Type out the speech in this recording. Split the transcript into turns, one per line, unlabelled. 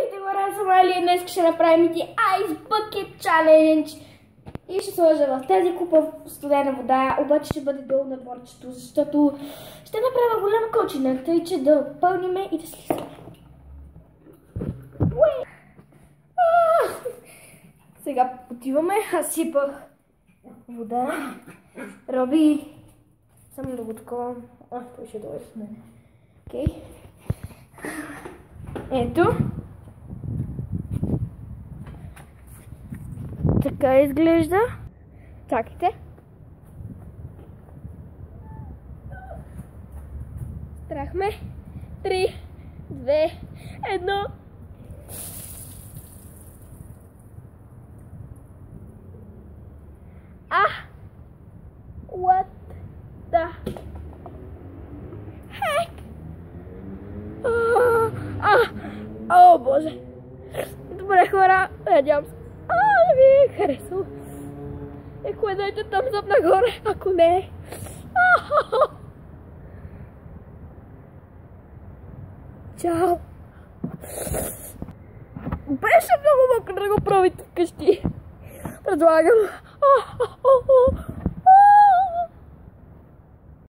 Здравейте, хора, съм Али. Днес ще направим Ice Bucket Challenge. И ще сложа в тази купа студена вода, обаче ще бъде долу на борчето, защото ще направя голяма кочина, тъй че да пълниме и да слизаме. Сега отиваме, аз сипах вода. Роби, само да го такова. Той ще дойде с мен. Окей. Ето. Така изглежда. Чакайте. Страхме. 3, 2, 1. What the heck? О, боже. Добре, хора, надявам се. Да ви е харесало. Ако дайте thumbs up нагоре, ако не. Чао. Беше много мокро да го правите вкъщи. Предлагам.